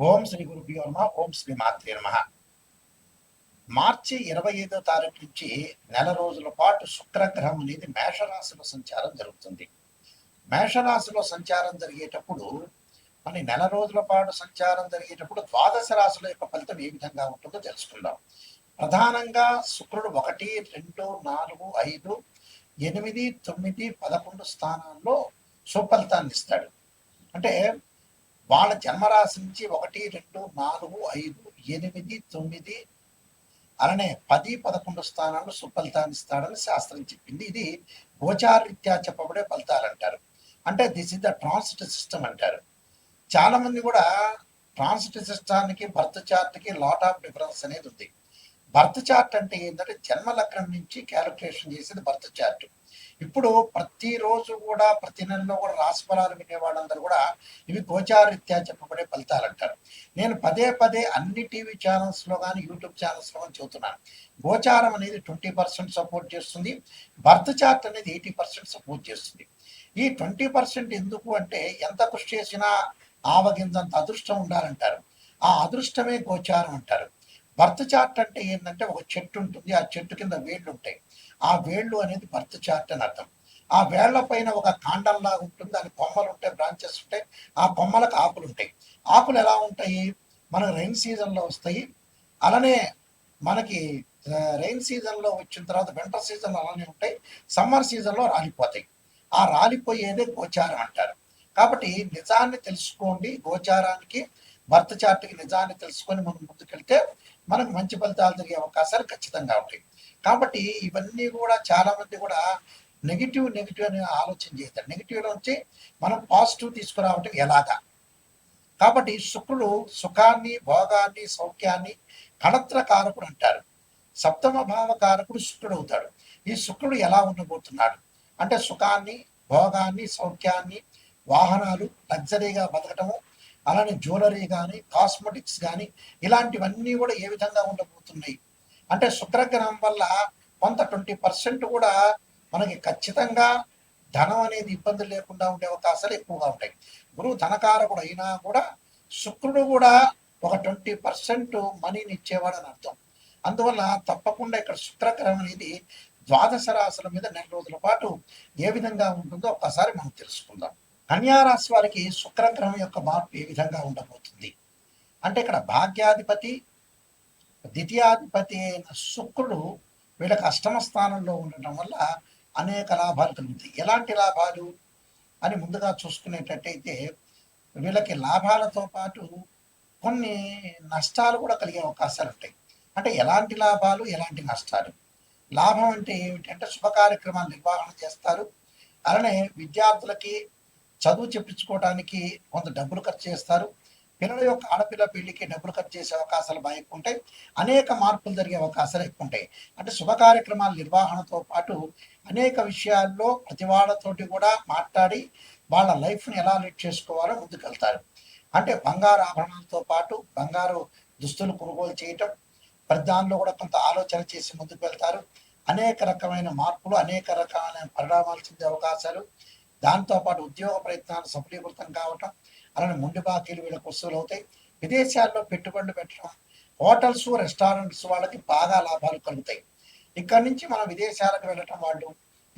ఓం శ్రీ గురుభ్యో నమః. ఓం శ్రీ మాత్రే నమః. మార్చి 25వ తారీఖు నుంచి నెల రోజుల పాటు శుక్రగ్రహం అనేది మేషరాశిలో సంచారం జరుగుతుంది. మేషరాశిలో సంచారం జరిగేటప్పుడు నెల రోజుల పాటు సంచారం జరిగేటప్పుడు ద్వాదశ రాశుల యొక్క ఫలితం ఏ విధంగా ఉంటుందో తెలుసుకుందాం. ప్రధానంగా శుక్రుడు 1, 2, 4, 5, 8, 9, 11 స్థానాల్లో సుఫలితాన్ని ఇస్తాడు. అంటే వాళ్ళ జన్మరాశి నుంచి 1, 2, 4, 5, 8, 9 అలానే 10, 11 స్థానాల్లో సుఫలితాన్ని ఇస్తాడని శాస్త్రం చెప్పింది. ఇది గోచారరీత్యా చెప్పబడే ఫలితాలు అంటారు. అంటే this is the transit system అంటారు. చాలా మంది కూడా ట్రాన్సిట్ సిస్టానికి బర్త్ చార్ట్కి లాట్ ఆఫ్ డిఫరెన్స్ అనేది ఉంది. బర్త్ చార్ట్ అంటే ఏంటంటే జన్మ లగ్నం నుంచి క్యాలిక్యులేషన్ చేసేది బర్త్ చార్ట్. ఇప్పుడు ప్రతిరోజు కూడా ప్రతి నెలలో కూడా రాశి ఫలాలు వినే వాళ్ళందరూ కూడా ఇవి గోచారరీత్యా చెప్పబడే ఫలితాలు అంటారు. నేను పదే పదే అన్ని టీవీ ఛానల్స్లో కానీ యూట్యూబ్ ఛానల్స్లో కానీ చెబుతున్నాను. గోచారం అనేది 20% సపోర్ట్ చేస్తుంది, బర్త్ చార్ట్ అనేది 80% సపోర్ట్ చేస్తుంది. ఈ 20% ఎందుకు అంటే ఎంత కృషి చేసినా ఆవగింజంత అదృష్టం ఉండాలంటారు. ఆ అదృష్టమే గోచారం అంటారు. బర్త్ చార్ట్ అంటే ఏంటంటే ఒక చెట్టు ఉంటుంది, ఆ చెట్టు కింద వేళ్ళు ఉంటాయి. ఆ వేళ్ళు అనేది బర్త్ చార్ట్ అని అర్థం. ఆ వేళ్ల పైన ఒక కాండంలాగా ఉంటుంది, దాని కొమ్మలు ఉంటాయి, బ్రాంచెస్ ఉంటాయి. ఆ కొమ్మలకు ఆకులు ఉంటాయి. ఆకులు ఎలా ఉంటాయి? మనకు రైన్ సీజన్లో వస్తాయి. అలానే మనకి రైన్ సీజన్లో వచ్చిన తర్వాత వింటర్ సీజన్లో అలానే ఉంటాయి. సమ్మర్ సీజన్లో రాలిపోతాయి. ఆ రాలిపోయేదే గోచారం అంటారు. కాబట్టి నిజాన్ని తెలుసుకోండి. గోచారానికి బర్త్ చార్ట్కి నిజాన్ని తెలుసుకొని మనం ముందుకెళ్తే మనకు మంచి ఫలితాలు జరిగే అవకాశాలు ఖచ్చితంగా ఉంటాయి. కాబట్టి ఇవన్నీ కూడా చాలా మంది కూడా నెగిటివ్ అని ఆలోచన చేస్తారు. నెగిటివ్ నుంచి మనం పాజిటివ్ తీసుకురావటం ఎలాగా? కాబట్టి శుక్రుడు సుఖాన్ని, భోగాన్ని, సౌఖ్యాన్ని కణత్ర కారకుడు అంటారు. సప్తమ భావ కారకుడు శుక్రుడు అవుతాడు. ఈ శుక్రుడు ఎలా ఉండబోతున్నాడు అంటే సుఖాన్ని, భోగాన్ని, సౌఖ్యాన్ని, వాహనాలు, లగ్జరీగా బతకటము, అలానే జ్యువెలరీ కానీ, కాస్మెటిక్స్ కానీ ఇలాంటివన్నీ కూడా ఏ విధంగా ఉండబోతున్నాయి అంటే శుక్రగ్రహం వల్ల కొంత 20% కూడా మనకి ఖచ్చితంగా ధనం అనేది ఇబ్బంది లేకుండా ఉండే అవకాశాలు ఎక్కువగా ఉంటాయి. గురువు ధనకారకుడు అయినా కూడా శుక్రుడు కూడా ఒక 20% మనీని ఇచ్చేవాడు అని అర్థం. అందువల్ల తప్పకుండా ఇక్కడ శుక్రగ్రహం అనేది ద్వాదశ రాశుల మీద నెల రోజుల పాటు ఏ విధంగా ఉంటుందో ఒకసారి మనం తెలుసుకుందాం. కన్యారాశి వారికి శుక్రగ్రహం యొక్క మార్పు ఏ విధంగా ఉండబోతుంది అంటే ఇక్కడ భాగ్యాధిపతి, ద్వితీయాధిపతి అయిన శుక్రుడు వీళ్ళకి అష్టమ స్థానంలో ఉండటం వల్ల అనేక లాభాలు కలుగుతాయి. ఎలాంటి లాభాలు అని ముందుగా చూసుకునేటట్టయితే వీళ్ళకి లాభాలతో పాటు కొన్ని నష్టాలు కూడా కలిగే అవకాశాలు ఉంటాయి. అంటే ఎలాంటి లాభాలు, ఎలాంటి నష్టాలు? లాభం అంటే ఏమిటంటే శుభ కార్యక్రమాలు నిర్వహణ చేస్తారు. అలానే విద్యార్థులకి చదువు చెప్పించుకోవడానికి కొంత డబ్బులు ఖర్చు చేస్తారు. పిల్లల యొక్క ఆడపిల్ల పెళ్లికి డబ్బులు ఖర్చు చేసే అవకాశాలు బాగా ఎక్కువ ఉంటాయి. అనేక మార్పులు జరిగే అవకాశాలు ఎక్కువ ఉంటాయి. అంటే శుభ కార్యక్రమాల నిర్వహణతో పాటు అనేక విషయాల్లో ప్రతి వాళ్ళతోటి కూడా మాట్లాడి వాళ్ళ లైఫ్ని ఎలా లీడ్ చేసుకోవాలో ముందుకెళ్తారు. అంటే బంగారు ఆభరణాలతో పాటు బంగారు దుస్తులు కొనుగోలు చేయటం, ప్రతి దానిలో కూడా కొంత ఆలోచన చేసి ముందుకు వెళ్తారు. అనేక రకమైన మార్పులు, అనేక రకమైన పరిణామాలు చెందే అవకాశాలు, దాంతోపాటు ఉద్యోగ ప్రయత్నాలు సఫలీకృతం కావటం, అలానే ముండి బాకీలు వీళ్ళకి వసూలు అవుతాయి. విదేశాల్లో పెట్టుబడులు పెట్టడం, హోటల్స్, రెస్టారెంట్స్ వాళ్ళకి బాగా లాభాలు కలుగుతాయి. ఇక్కడి నుంచి మనం విదేశాలకు వెళ్ళటం వాళ్ళు,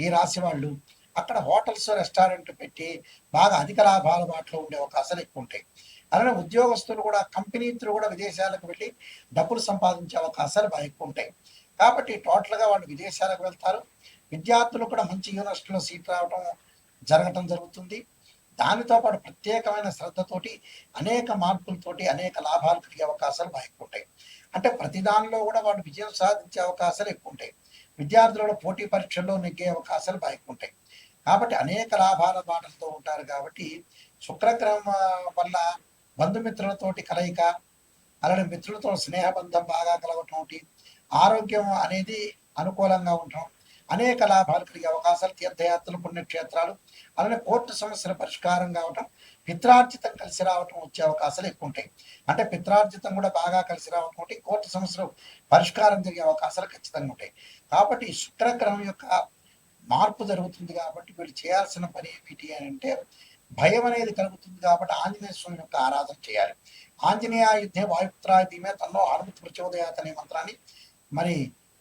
ఈ రాశి వాళ్ళు అక్కడ హోటల్స్, రెస్టారెంట్ పెట్టి బాగా అధిక లాభాల వాటిలో ఉండే అవకాశాలు ఎక్కువ ఉంటాయి. అలానే ఉద్యోగస్తులు కూడా కంపెనీ త్రూ కూడా విదేశాలకు వెళ్ళి డబ్బులు సంపాదించే అవకాశాలు బాగా ఎక్కువ ఉంటాయి. కాబట్టి టోటల్గా వాళ్ళు విదేశాలకు వెళ్తారు. విద్యార్థులు కూడా మంచి యూనివర్సిటీలో సీట్ రావడం జరగటం జరుగుతుంది. దానితో పాటు ప్రత్యేకమైన శ్రద్ధతోటి అనేక మార్పులతోటి అనేక లాభాలు కలిగే అవకాశాలు బాగా ఎక్కువ ఉంటాయి. అంటే ప్రతి దానిలో కూడా వాళ్ళు విజయం సాధించే అవకాశాలు ఎక్కువ ఉంటాయి. విద్యార్థులలో పోటీ పరీక్షల్లో నెగ్గే అవకాశాలు బాగా ఎక్కువ ఉంటాయి. కాబట్టి అనేక లాభాల బాటలతో ఉంటారు. కాబట్టి శుక్రగ్రహం వల్ల బంధుమిత్రులతోటి కలయిక, అలానే మిత్రులతో స్నేహబంధం బాగా కలగటం, ఆరోగ్యం అనేది అనుకూలంగా ఉండటం, అనేక లాభాలు కలిగే అవకాశాలు, తీర్థయాత్రలు, పుణ్యక్షేత్రాలు, అలానే కోర్టు సమస్యల పరిష్కారం కావటం, పిత్రార్జితం కలిసి రావటం వచ్చే అవకాశాలు ఎక్కువ ఉంటాయి. అంటే పిత్రార్జితం కూడా బాగా కలిసి రావటం ఒకటి, కోర్టు సమస్యలు పరిష్కారం జరిగే అవకాశాలు ఖచ్చితంగా ఉంటాయి. కాబట్టి శుక్రగ్రహం యొక్క మార్పు జరుగుతుంది. కాబట్టి వీళ్ళు చేయాల్సిన పని ఏమిటి అని అంటే భయం అనేది కలుగుతుంది కాబట్టి ఆంజనేయ స్వామి యొక్క ఆరాధన చేయాలి. ఆంజనేయ యుద్ధే వాయుపుత్రాయ ధీమే తన్నో హనుమత్ ప్రచోదయాత్ అనే మంత్రాన్ని మరి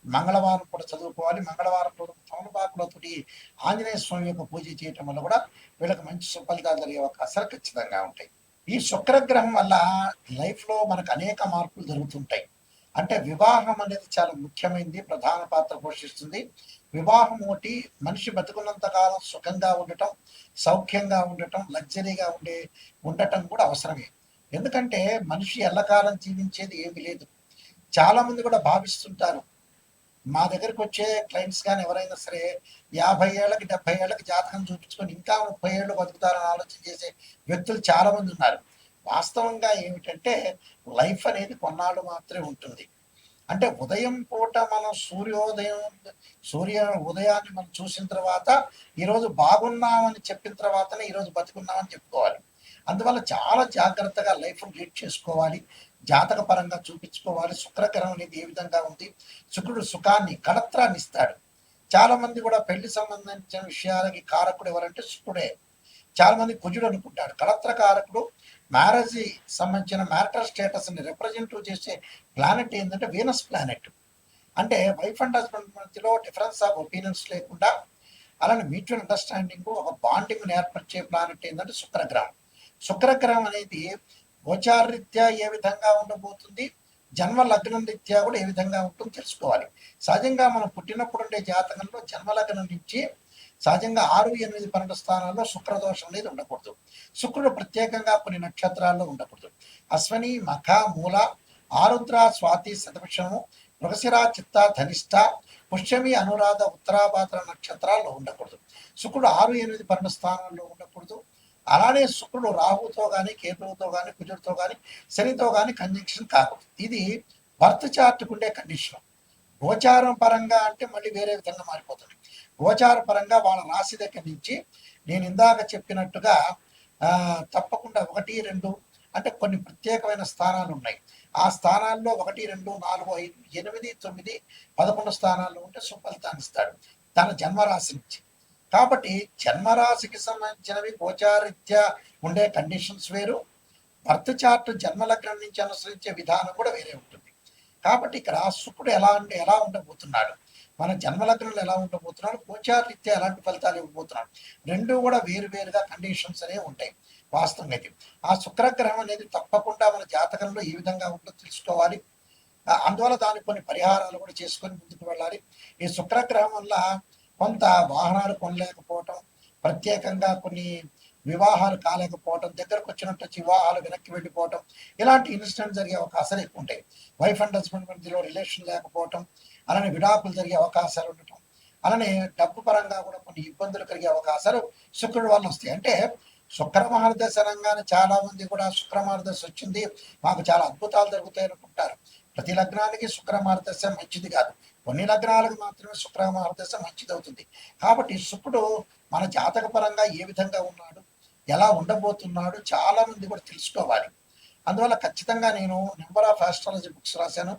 మంగళవారం కూడా చదువుకోవాలి. మంగళవారం రోజు తమలపాకులతోటి ఆంజనేయ స్వామి యొక్క పూజ చేయటం వల్ల కూడా వీళ్ళకి మంచి సుఫలితాలు జరిగే అవకాశాలు ఖచ్చితంగా ఉంటాయి. ఈ శుక్రగ్రహం వల్ల లైఫ్లో మనకు అనేక మార్పులు జరుగుతుంటాయి. అంటే వివాహం అనేది చాలా ముఖ్యమైనది, ప్రధాన పాత్ర పోషిస్తుంది. వివాహం ఒకటి మనిషి బతుకున్నంత కాలం సుఖంగా ఉండటం, సౌఖ్యంగా ఉండటం, లగ్జరీగా ఉండటం కూడా అవసరమే. ఎందుకంటే మనిషి ఎల్లకాలం జీవించేది ఏమీ లేదు. చాలా మంది కూడా భావిస్తుంటారు, మా దగ్గరికి వచ్చే క్లయింట్స్ కానీ ఎవరైనా సరే 50 ఏళ్ళకి 70 ఏళ్ళకి జాతకం చూపించుకొని ఇంకా 30 ఏళ్ళు బతుకుతారని ఆలోచన చేసే వ్యక్తులు చాలా మంది ఉన్నారు. వాస్తవంగా ఏమిటంటే లైఫ్ అనేది కొన్నాళ్ళు మాత్రమే ఉంటుంది. అంటే ఉదయం పూట మనం సూర్య ఉదయాన్ని మనం చూసిన తర్వాత ఈరోజు బాగున్నామని చెప్పిన తర్వాతనే ఈరోజు బతుకున్నామని చెప్పుకోవాలి. అందువల్ల చాలా జాగ్రత్తగా లైఫ్ లీడ్ చేసుకోవాలి, జాతక పరంగా చూపించుకోవాలి. శుక్రగ్రహం అనేది ఏ విధంగా ఉంది, శుక్రుడు సుఖాన్ని కళత్రాన్ని ఇస్తాడు. చాలా మంది కూడా పెళ్లి సంబంధించిన విషయాలకి కారకుడు ఎవరంటే శుక్రుడే. చాలా మంది కుజుడు అనుకుంటాడు. కళత్ర కారకుడు మ్యారేజ్ సంబంధించిన మ్యారిటల్ స్టేటస్ ని రిప్రజెంట్ చేసే ప్లానెట్ ఏంటంటే వీనస్ ప్లానెట్. అంటే వైఫ్ అండ్ హస్బెండ్ మధ్యలో డిఫరెన్స్ ఆఫ్ ఒపీనియన్స్ లేకుండా అలానే మ్యూచువల్ అండర్స్టాండింగ్, ఒక బాండింగ్ ఏర్పరిచే ప్లానెట్ ఏంటంటే శుక్రగ్రహం. శుక్రగ్రహం అనేది గోచారరీత్యా ఏ విధంగా ఉండబోతుంది, జన్మ లగ్నం రీత్యా కూడా ఏ విధంగా ఉంటుందో తెలుసుకోవాలి. సహజంగా మనం పుట్టినప్పుడు ఉండే జాతకంలో జన్మ లగ్నం నుంచి సహజంగా 6, 8, 12 స్థానాల్లో శుక్రదోషం అనేది ఉండకూడదు. శుక్రుడు ప్రత్యేకంగా కొన్ని నక్షత్రాల్లో ఉండకూడదు. అశ్వని, మఖ, మూల, ఆరుద్ర, స్వాతి, శతభిషము, మృగశిర, చిత్త, ధనిష్ట, పుష్యమి, అనురాధ, ఉత్తరాభాద్ర నక్షత్రాల్లో ఉండకూడదు. శుక్రుడు 6, 8, 12 స్థానాల్లో ఉండకూడదు. అలానే శుక్రుడు రాహుతో కానీ, కేతువుతో కానీ, కుజుడితో కానీ, శనితో కానీ కంజంక్షన్ కాకూడదు. ఇది బర్త్ చార్ట్కు ఉండే కండిషన్. గోచారం పరంగా అంటే మళ్ళీ వేరే విధంగా మారిపోతుంది. గోచార పరంగా వాళ్ళ రాశి దగ్గర నుంచి నేను ఇందాక చెప్పినట్టుగా తప్పకుండా 1, 2 అంటే కొన్ని ప్రత్యేకమైన స్థానాలు ఉన్నాయి. ఆ స్థానాల్లో 1, 2, 4, 5, 8, 9, 11 స్థానాల్లో ఉంటే సుఫలితాన్ని ఇస్తాడు తన జన్మరాశి నుంచి. కాబట్టి జన్మరాశికి సంబంధించినవి గోచారీత్యా ఉండే కండిషన్స్ వేరు, బర్త్ చార్ట్ జన్మలగ్నం నుంచి అనుసరించే విధానం కూడా వేరే ఉంటుంది. కాబట్టి ఇక్కడ శుక్రుడు ఎలా ఉండబోతున్నాడు, మన జన్మలగ్నంలో ఎలా ఉండబోతున్నాడు, గోచారరీత్యా ఎలాంటి ఫలితాలు ఇవ్వబోతున్నాడు, రెండు కూడా వేరుగా కండిషన్స్ అనేవి ఉంటాయి. వాస్తవం అయితే ఆ శుక్రగ్రహం అనేది తప్పకుండా మన జాతకంలో ఏ విధంగా ఉంటుందో తెలుసుకోవాలి. అందువల్ల దానికి కొన్ని పరిహారాలు కూడా చేసుకొని ముందుకు వెళ్ళాలి. ఈ శుక్రగ్రహం వల్ల కొంత వాహనాలు కొనలేకపోవటం, ప్రత్యేకంగా కొన్ని వివాహాలు కాలేకపోవటం, దగ్గరకు వచ్చినట్టు వివాహాలు వెనక్కి వెళ్ళిపోవటం, ఇలాంటి ఇన్సిడెంట్ జరిగే అవకాశాలు ఎక్కువ ఉంటాయి. వైఫ్ అండ్ హస్బెండ్ మధ్యలో రిలేషన్ లేకపోవటం, అలానే విడాకులు జరిగే అవకాశాలు ఉండటం, అలానే డబ్బు పరంగా కూడా కొన్ని ఇబ్బందులు కలిగే అవకాశాలు శుక్రుడి వల్ల వస్తాయి. అంటే శుక్రమహారదశ అనగానే చాలా మంది కూడా శుక్రమహారదశ వచ్చింది మాకు చాలా అద్భుతాలు జరుగుతాయి అనుకుంటారు. ప్రతి లగ్నానికి శుక్రమహారదశ మంచిది కాదు, కొన్ని లగ్నాలకు మాత్రమే శుక్రమహారదశ మంచిది అవుతుంది. కాబట్టి శుక్రుడు మన జాతక పరంగా ఏ విధంగా ఉన్నాడు, ఎలా ఉండబోతున్నాడు చాలా మంది కూడా తెలుసుకోవాలి. అందువల్ల ఖచ్చితంగా నేను నెంబర్ ఆఫ్ ఆస్ట్రాలజీ బుక్స్ రాశాను.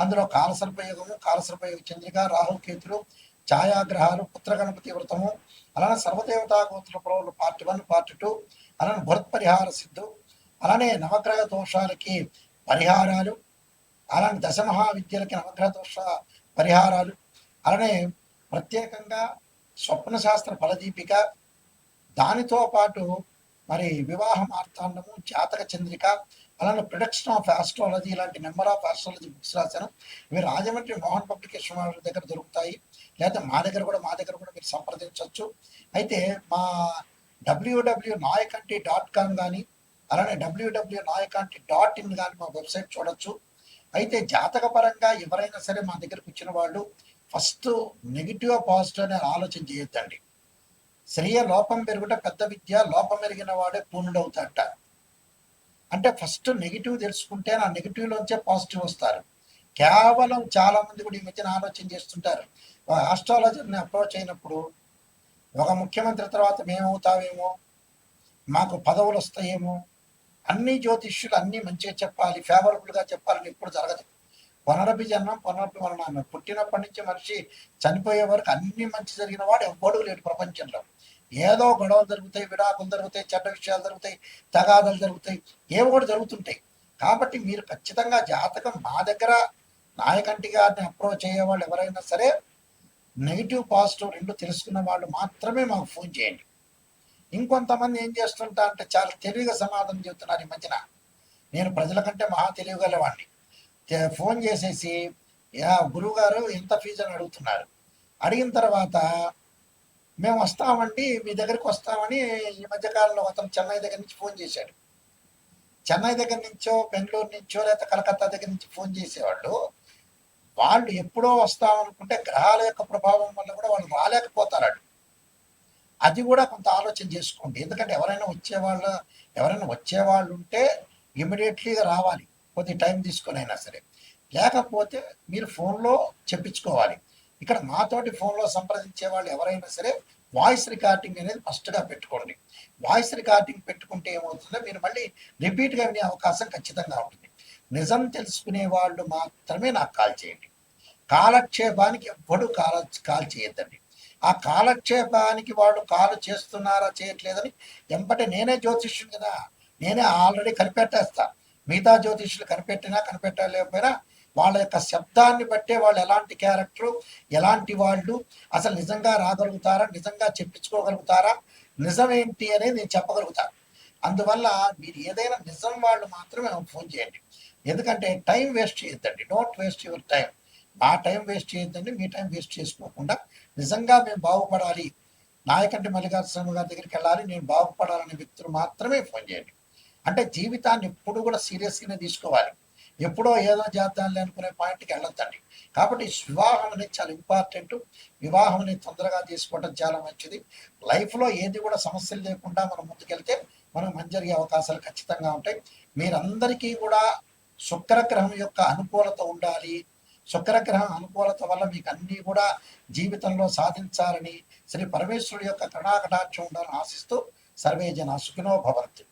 అందులో కాలసర్పయోగము, కాలసర్పయోగ చంద్రిక, రాహుకేతులు, ఛాయాగ్రహాలు, పుత్రగణపతి వ్రతము, అలానే సర్వదేవతా గోత్ర ప్రవలు పార్ట్ 1, పార్ట్ 2, అలానే భరత్ పరిహార సిద్ధు, అలానే నవగ్రహ దోషాలకి పరిహారాలు, అలానే దశమహావిద్యలకి నవగ్రహ దోష పరిహారాలు, అలానే ప్రత్యేకంగా స్వప్న శాస్త్ర ఫలదీపిక, దానితో పాటు మరి వివాహ మార్తాండము, జాతక చంద్రిక, అలానే ప్రొడక్షన్ ఆఫ్ ఆస్ట్రాలజీ, ఇలాంటి నెంబర్ ఆఫ్ ఆస్ట్రాలజీ బుక్స్ రాశాను. ఇవి రాజమండ్రి మోహన్ పబ్లికేషన్ వాళ్ళ దగ్గర దొరుకుతాయి, లేదా మా దగ్గర కూడా మీరు సంప్రదించవచ్చు. అయితే మా www.nayakanti.com కానీ, అలానే www.nayakanti.in కానీ మా వెబ్సైట్ చూడొచ్చు. అయితే జాతక పరంగా ఎవరైనా సరే మా దగ్గరకు వచ్చిన వాళ్ళు ఫస్ట్ నెగిటివ్ పాజిటివ్ అనే ఆలోచన చేయొద్దండి. శ్రేయ లోపం పెరుగుట పెద్ద విద్య, లోపం ఎరిగిన వాడే పూర్ణుడవుతాడట. అంటే ఫస్ట్ నెగిటివ్ తెలుసుకుంటే ఆ నెగిటివ్లోంచే పాజిటివ్ వస్తారు. కేవలం చాలా మంది కూడా ఈ మధ్యన ఆలోచన చేస్తుంటారు, ఆస్ట్రాలజర్ని అప్రోచ్ అయినప్పుడు ఒక ముఖ్యమంత్రి తర్వాత మేమవుతావేమో, మాకు పదవులు వస్తాయేమో, అన్ని జ్యోతిష్యులు అన్నీ మంచిగా చెప్పాలి, ఫేవరబుల్గా చెప్పాలని ఎప్పుడు జరగదు. పునరభి జన్మం పునరభి మరణం. పుట్టినప్పటి నుంచి మనిషి చనిపోయే వరకు అన్ని మంచి జరిగిన వాడు ఎవ్వడూ లేడు ప్రపంచంలో. ఏదో గొడవలు జరుగుతాయి, విడాకులు జరుగుతాయి, చెడ్డ విషయాలు జరుగుతాయి, తగాదాలు జరుగుతాయి, ఏవో కూడా జరుగుతుంటాయి. కాబట్టి మీరు ఖచ్చితంగా జాతకం మా దగ్గర నాయకంటి గారిని అప్రోచ్ అయ్యే వాళ్ళు ఎవరైనా సరే నెగిటివ్ పాజిటివ్ రెండు తెలుసుకున్న వాళ్ళు మాత్రమే మాకు ఫోన్ చేయండి. ఇంకొంతమంది ఏం చేస్తుంటా అంటే చాలా తెలివిగా సమాధానం చెబుతున్నారు ఈ మధ్యన. నేను ప్రజల కంటే మహా తెలివిగలవాడిని. ఫోన్ చేసేసి గురువు గారు ఎంత ఫీజు అని అడుగుతున్నారు. అడిగిన తర్వాత మేము వస్తామండి, మీ దగ్గరికి వస్తామని ఈ మధ్యకాలంలో అతను చెన్నై దగ్గర నుంచి ఫోన్ చేశాడు. చెన్నై దగ్గర నుంచో, బెంగళూరు నుంచో, లేకపోతే కలకత్తా దగ్గర నుంచి ఫోన్ చేసేవాళ్ళు వాళ్ళు ఎప్పుడో వస్తామనుకుంటే గ్రహాల యొక్క ప్రభావం వల్ల కూడా వాళ్ళు రాలేకపోతారు. అది కూడా కొంత ఆలోచన చేసుకోండి. ఎందుకంటే ఎవరైనా వచ్చేవాళ్ళు ఉంటే ఇమీడియట్లీగా రావాలి, కొద్ది టైం తీసుకొని అయినా సరే. లేకపోతే మీరు ఫోన్లో చెప్పించుకోవాలి. ఇక్కడ మాతోటి ఫోన్లో సంప్రదించే వాళ్ళు ఎవరైనా సరే వాయిస్ రికార్డింగ్ అనేది ఫస్ట్గా పెట్టుకోండి. వాయిస్ రికార్డింగ్ పెట్టుకుంటే ఏమవుతుందో మీరు మళ్ళీ రిపీట్గా వినే అవకాశం ఖచ్చితంగా ఉంటుంది. నిజం తెలుసుకునే వాళ్ళు మాత్రమే నాకు కాల్ చేయండి. కాలక్షేపానికి ఎప్పుడు కాల్ చేయొద్దండి. ఆ కాలక్షేపానికి వాళ్ళు కాలు చేస్తున్నారా చేయట్లేదని ఎంపటే నేనే జ్యోతిష్యుని కదా, నేనే ఆల్రెడీ కనిపెట్టేస్తా. మిగతా జ్యోతిష్యులు కనిపెట్టలేకపోయినా వాళ్ళ యొక్క శబ్దాన్ని బట్టే వాళ్ళు ఎలాంటి క్యారెక్టరు, ఎలాంటి వాళ్ళు, అసలు నిజంగా రాగలుగుతారా, నిజంగా చెప్పించుకోగలుగుతారా, నిజమేంటి అనేది నేను చెప్పగలుగుతాను. అందువల్ల మీరు ఏదైనా నిజం వాళ్ళు మాత్రమే ఫోన్ చేయండి. ఎందుకంటే టైం వేస్ట్ చేయొద్దండి. Don't waste your time. మా టైం వేస్ట్ చేయొద్దండి, మీ టైం వేస్ట్ చేసుకోకుండా నిజంగా మేము బాగుపడాలి, నాయకంటి మల్లికార్జున గారి దగ్గరికి వెళ్ళాలి, నేను బాగుపడాలనే వ్యక్తులు మాత్రమే ఫోన్ చేయండి. అంటే జీవితాన్ని ఎప్పుడు కూడా సీరియస్గానే తీసుకోవాలి. ఎప్పుడో ఏదో చేద్దాంలే అనుకునే పాయింట్కి వెళ్ళొద్దండి. కాబట్టి వివాహం అనేది చాలా ఇంపార్టెంట్. వివాహం అనేది తొందరగా తీసుకోవడం చాలా మంచిది. లైఫ్లో ఏది కూడా సమస్యలు లేకుండా మనం ముందుకెళ్తే మనం మంచి జరిగే అవకాశాలు ఖచ్చితంగా ఉంటాయి. మీరందరికీ కూడా శుక్రగ్రహం యొక్క అనుకూలత ఉండాలి. శుక్రగ్రహం అనుకూలత వల్ల మీకు అన్నీ కూడా జీవితంలో సాధించాలని శ్రీ పరమేశ్వరుడి యొక్క కరుణాకటాక్షం ఉండాలని ఆశిస్తూ సర్వే జన సుఖినో భవంతు.